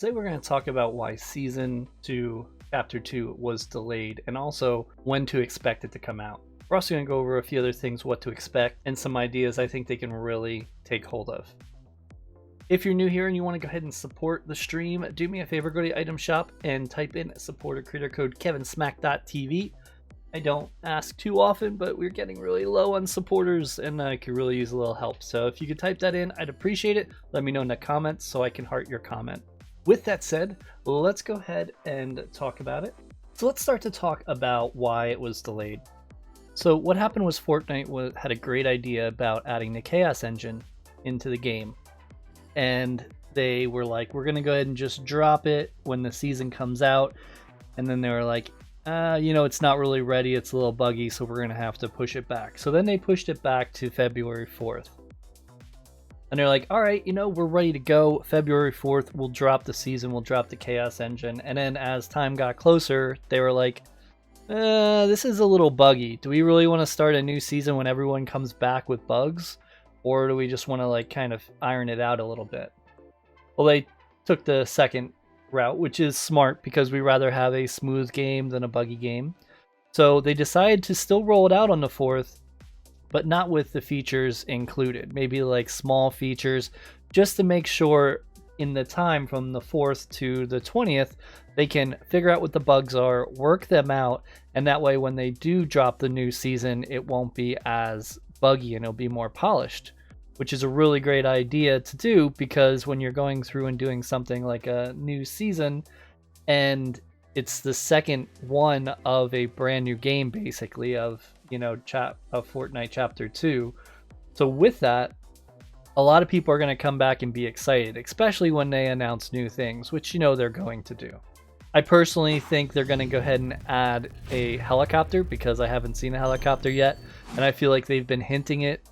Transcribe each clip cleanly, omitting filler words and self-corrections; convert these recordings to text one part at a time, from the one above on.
Today we're going to talk about why Season 2, Chapter 2 was delayed, and also when to expect it to come out. We're also going to go over a few other things, what to expect, and some ideas I think they can really take hold of. If you're new here and you want to go ahead and support the stream, do me a favor, go to the item shop and type in supporter creator code Kevinsmak.tv. I don't ask too often, but we're getting really low on supporters and I could really use a little help. So if you could type that in, I'd appreciate it. Let me know in the comments so I can heart your comment. With that said, let's go ahead and talk about it. So let's start to talk about why it was delayed. So what happened was Fortnite had a great idea about adding the Chaos engine into the game. And they were like, we're going to go ahead and just drop it when the season comes out. And then they were like, it's not really ready. It's a little buggy, so we're going to have to push it back. So then they pushed it back to February 4th. And they're like, all right, we're ready to go. February 4th, we'll drop the season. We'll drop the Chaos engine. And then as time got closer, they were like, this is a little buggy. Do we really want to start a new season when everyone comes back with bugs? Or do we just want to kind of iron it out a little bit? Well, they took the second route, which is smart because we rather have a smooth game than a buggy game. So they decided to still roll it out on the 4th, but not with the features included. Maybe like small features, just to make sure in the time from the 4th to the 20th, they can figure out what the bugs are, work them out, and that way when they do drop the new season, it won't be as buggy and it'll be more polished, which is a really great idea to do because when you're going through and doing something like a new season and it's the second one of a brand new game, basically, of Fortnite Chapter 2. So with that, a lot of people are going to come back and be excited, especially when they announce new things, which they're going to do. I personally think they're going to go ahead and add a helicopter because I haven't seen a helicopter yet, and I feel like they've been hinting it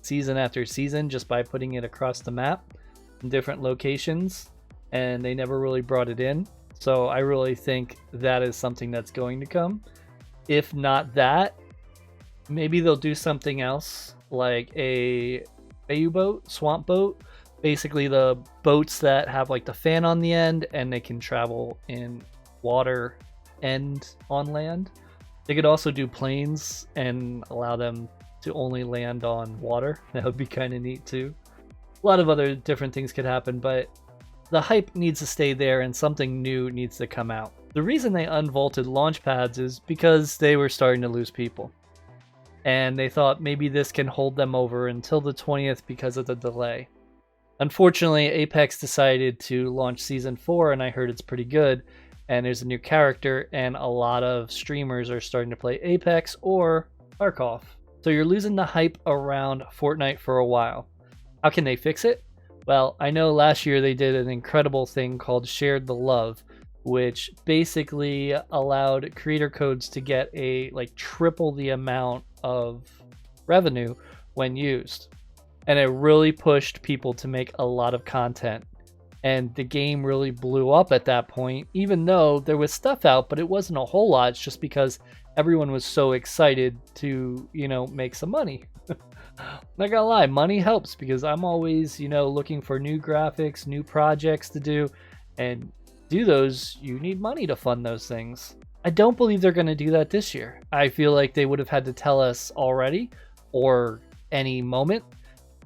season after season just by putting it across the map in different locations, and they never really brought it in. So I really think that is something that's going to come. If not that, maybe they'll do something else like a bayou boat, swamp boat, basically the boats that have like the fan on the end and they can travel in water and on land. They could also do planes and allow them to only land on water. That would be kind of neat too. A lot of other different things could happen, but the hype needs to stay there and something new needs to come out. The reason they unvaulted launch pads is because they were starting to lose people. And they thought maybe this can hold them over until the 20th because of the delay. Unfortunately, Apex decided to launch Season 4, and I heard it's pretty good. And there's a new character, and a lot of streamers are starting to play Apex or Tarkov. So you're losing the hype around Fortnite for a while. How can they fix it? Well, I know last year they did an incredible thing called Shared the Love, which basically allowed creator codes to get triple the amount of revenue when used. And it really pushed people to make a lot of content. And the game really blew up at that point, even though there was stuff out, but it wasn't a whole lot. It's just because everyone was so excited to, make some money. Not gonna lie, money helps because I'm always, looking for new graphics, new projects to do, and do those, you need money to fund those things. I don't believe they're going to do that this year. I feel like they would have had to tell us already or any moment.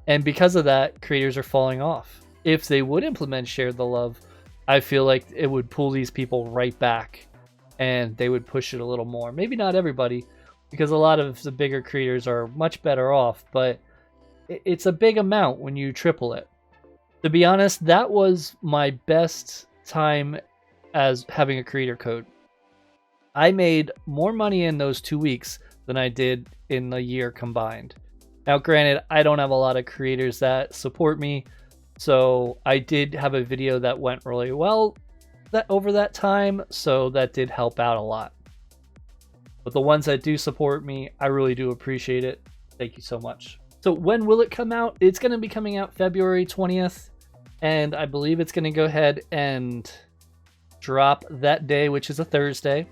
And because of that, creators are falling off. If they would implement Share the Love, I feel like it would pull these people right back and they would push it a little more. Maybe not everybody, because a lot of the bigger creators are much better off, but it's a big amount when you triple it. To be honest, that was my best time as having a creator code. I made more money in those 2 weeks than I did in the year combined. Now, granted, I don't have a lot of creators that support me, so I did have a video that went really well over that time, so that did help out a lot. But the ones that do support me, I really do appreciate it. Thank you so much. So when will it come out? It's going to be coming out February 20th, and I believe it's going to go ahead and drop that day, which is a Thursday.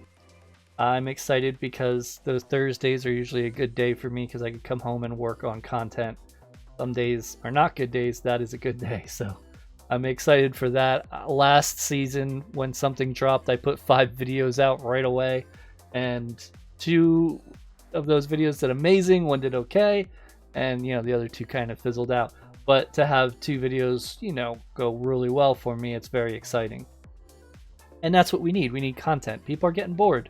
I'm excited because those Thursdays are usually a good day for me because I can come home and work on content. Some days are not good days. That is a good day. So I'm excited for that. Last season, when something dropped, I put 5 videos out right away, and 2 of those videos did amazing, 1 did okay, and the other 2 kind of fizzled out. But to have 2 videos, go really well for me, it's very exciting. And that's what we need. We need content. People are getting bored.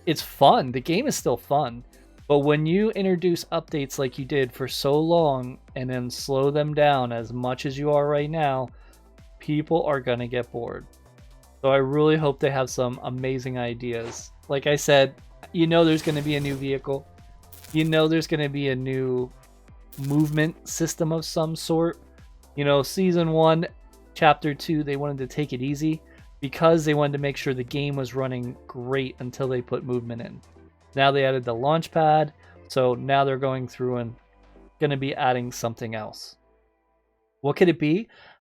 It's fun. The game is still fun. But when you introduce updates like you did for so long and then slow them down as much as you are right now, people are going to get bored. So I really hope they have some amazing ideas. Like I said, there's going to be a new vehicle. There's going to be a new movement system of some sort. Season 1, Chapter 2, they wanted to take it easy because they wanted to make sure the game was running great until they put movement in. Now they added the launch pad, so now they're going through and going to be adding something else. What could it be?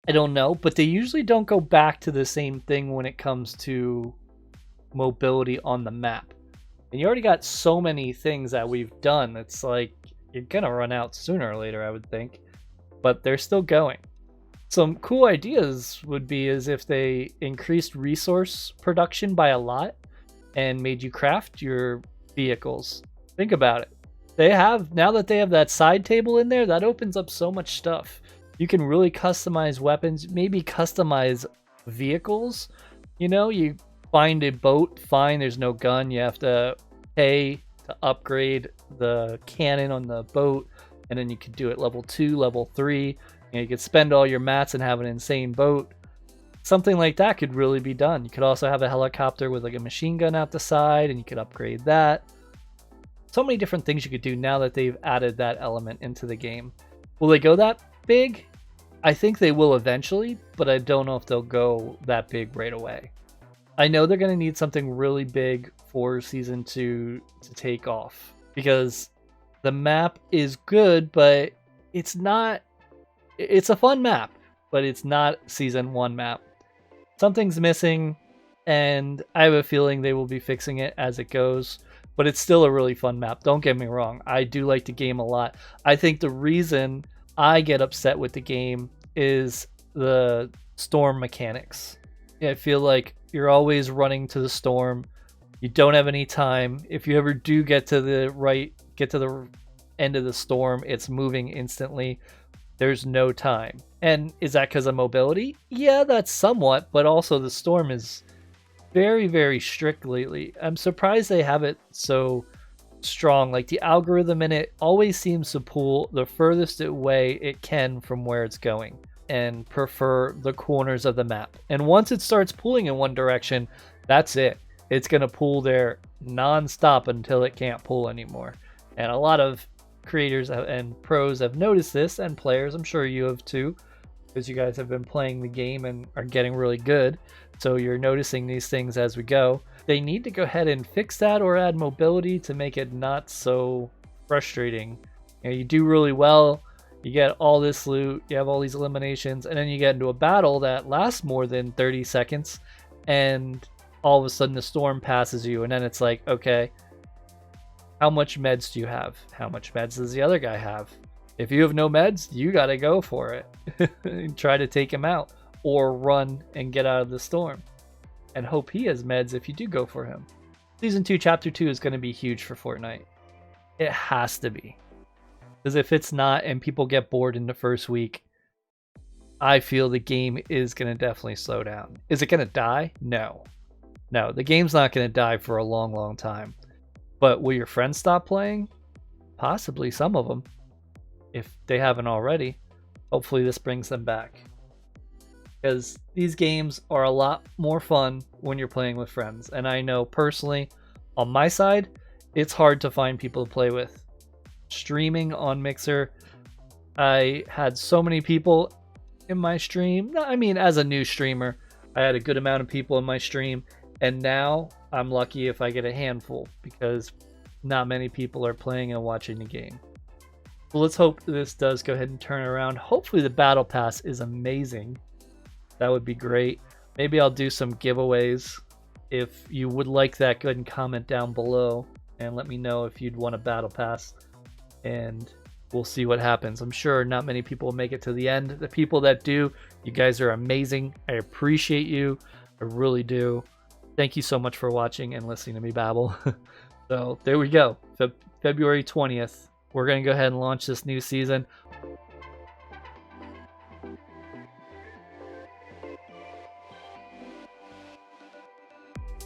I don't know, but they usually don't go back to the same thing when it comes to mobility on the map. And you already got so many things that we've done, it's like you're going to run out sooner or later, I would think. But they're still going. Some cool ideas would be as if they increased resource production by a lot and made you craft your vehicles. Think about it. Now that they have that side table in there, that opens up so much stuff. You can really customize weapons, maybe customize vehicles. You find a boat, fine, there's no gun, you have to pay to upgrade the cannon on the boat, and then you could do it level 2, level 3. You could spend all your mats and have an insane boat. Something like that could really be done. You could also have a helicopter with like a machine gun out the side, and you could upgrade that. So many different things you could do now that they've added that element into the game. Will they go that big? I think they will eventually, but I don't know if they'll go that big right away. I know they're going to need something really big for Season 2 to take off, because the map is good, but it's not... It's a fun map, but it's not Season 1 map. Something's missing, and I have a feeling they will be fixing it as it goes, but it's still a really fun map. Don't get me wrong. I do like the game a lot. I think the reason I get upset with the game is the storm mechanics. I feel like you're always running to the storm. You don't have any time. If you ever do get to the end of the storm, it's moving instantly. There's no time. And is that because of mobility? Yeah, that's somewhat, but also the storm is very, very strict lately. I'm surprised they have it so strong. Like, the algorithm in it always seems to pull the furthest away it can from where it's going and prefer the corners of the map. And once it starts pulling in one direction, that's it. It's going to pull there non-stop until it can't pull anymore. And a lot of creators and pros have noticed this, and players, I'm sure you have too, because you guys have been playing the game and are getting really good, so you're noticing these things as we go. They need to go ahead and fix that or add mobility to make it not so frustrating. You do really well, you get all this loot, you have all these eliminations, and then you get into a battle that lasts more than 30 seconds, and all of a sudden the storm passes you, and then it's like, okay, how much meds do you have? How much meds does the other guy have? If you have no meds, you gotta go for it. And try to take him out, or run and get out of the storm and hope he has meds if you do go for him. Season 2 Chapter 2 is going to be huge for Fortnite. It has to be, because if it's not and people get bored in the first week, I feel the game is going to definitely slow down. Is it going to die? No, the game's not going to die for a long time. But will your friends stop playing? Possibly, some of them, if they haven't already. Hopefully this brings them back, because these games are a lot more fun when you're playing with friends. And I know personally, on my side, it's hard to find people to play with. Streaming on Mixer, I had so many people in my stream. I mean, as a new streamer, I had a good amount of people in my stream, and now I'm lucky if I get a handful, because not many people are playing and watching the game. Well, let's hope this does go ahead and turn around. Hopefully the Battle Pass is amazing. That would be great. Maybe I'll do some giveaways. If you would like that, go ahead and comment down below and let me know if you'd want a Battle Pass. And we'll see what happens. I'm sure not many people will make it to the end. The people that do, you guys are amazing. I appreciate you. I really do. Thank you so much for watching and listening to me babble. So there we go. February 20th. We're going to go ahead and launch this new season.